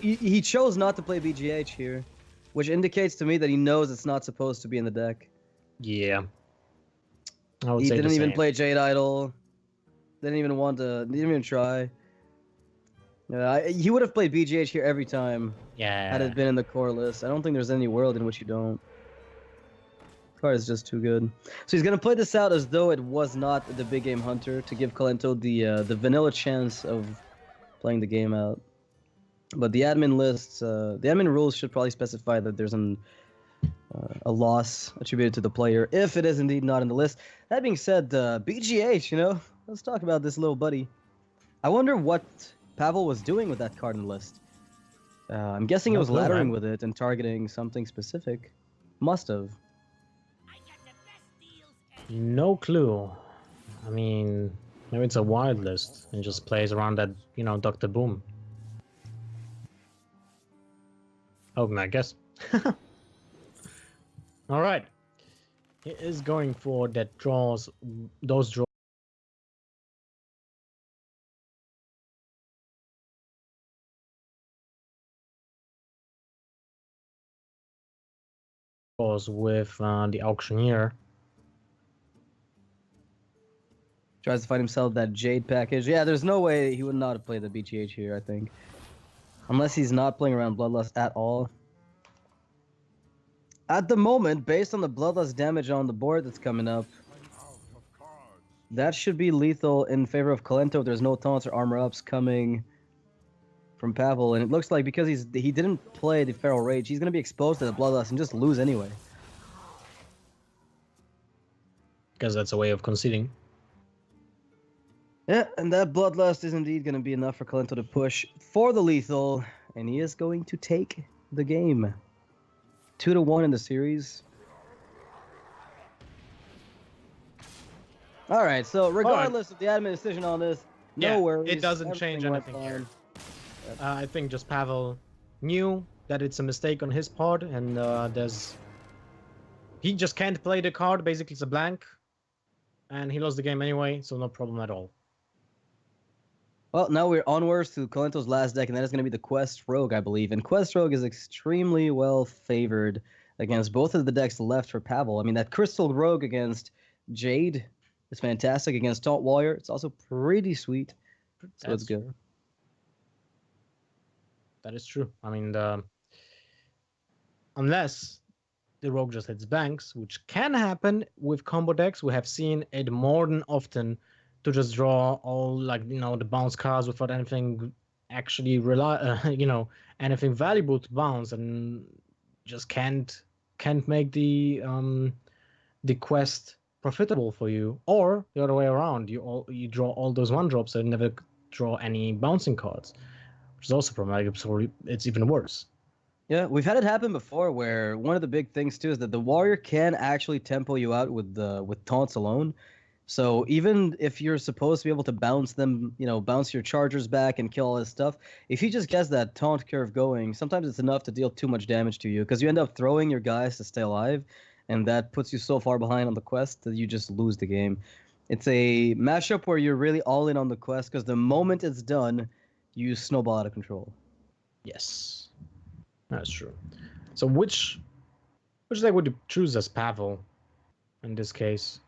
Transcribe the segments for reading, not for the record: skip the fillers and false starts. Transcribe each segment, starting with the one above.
He chose not to play BGH here, which indicates to me that he knows it's not supposed to be in the deck. Yeah. I would He say didn't the even same. play Jade Idol. Didn't even try. He would have played BGH here every time had Yeah. it been in the core list. I don't think there's any world in which you don't. This card is just too good. So he's gonna play this out as though it was not the big game hunter to give Kolento the vanilla chance of playing the game out. But the admin lists, the admin rules should probably specify that there's a loss attributed to the player if it is indeed not in the list. That being said, BGH, let's talk about this little buddy. I wonder what Pavel was doing with that card in the list. I'm guessing it No was clue, laddering man. with it and targeting something specific. Must have. No clue. I mean, maybe it's a wild list and just plays around that, Dr. Boom. Oh, I guess. All right. He is going for that draws, those draws with the auctioneer. Tries to find himself that Jade package. Yeah, there's no way he would not have played the BGH here, I think. Unless he's not playing around Bloodlust at all. At the moment, based on the Bloodlust damage on the board that's coming up, that should be lethal in favor of Kolento if there's no taunts or armor ups coming from Pavel. And it looks like because he didn't play the Feral Rage, he's going to be exposed to the Bloodlust and just lose anyway. Because that's a way of conceding. Yeah, and that Bloodlust is indeed going to be enough for Kolento to push for the lethal, and he is going to take the game. 2-1 in the series. All right, so regardless of the admin decision on this, no worries. It doesn't change anything here. I think just Pavel knew that it's a mistake on his part, and he just can't play the card. Basically, it's a blank, and he lost the game anyway, so no problem at all. Well, now we're onwards to Kolento's last deck, and that is going to be the Quest Rogue, I believe. And Quest Rogue is extremely well favored against both of the decks left for Pavel. I mean, that Crystal Rogue against Jade is fantastic. Against Taunt Warrior, it's also pretty sweet. So let's go. That is true. I mean, unless the Rogue just hits banks, which can happen with combo decks, we have seen it more than often to just draw all the bounce cards without anything actually anything valuable to bounce, and just can't make the quest profitable for you. Or the other way around, you draw all those 1-drops and never draw any bouncing cards, which is also problematic. So it's even worse. Yeah, we've had it happen before where one of the big things too is that the warrior can actually tempo you out with taunts alone. So even if you're supposed to be able to bounce them, bounce your chargers back and kill all this stuff, if he just gets that taunt curve going, sometimes it's enough to deal too much damage to you because you end up throwing your guys to stay alive, and that puts you so far behind on the quest that you just lose the game. It's a matchup where you're really all in on the quest because the moment it's done, you snowball out of control. Yes, that's true. So which deck would you choose as Pavel in this case?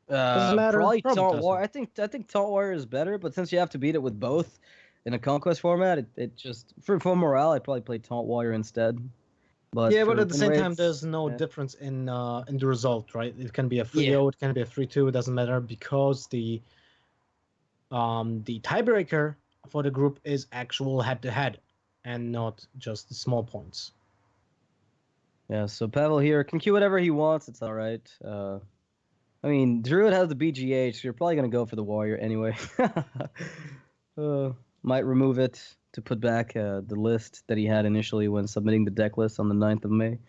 Doesn't matter. Probably Taunt Warrior. I think Taunt Warrior is better, but since you have to beat it with both in a Conquest format, it just for morale, I'd probably play Taunt Warrior instead. But yeah, but at the same time, there's no difference in the result, right? It can be a 3-0, it can be a 3-2. It doesn't matter because the tiebreaker for the group is actual head-to-head and not just the small points. Yeah, so Pavel here can queue whatever he wants. It's all right. I mean, Druid has the BGH, so you're probably going to go for the Warrior anyway. Might remove it to put back the list that he had initially when submitting the deck list on the 9th of May.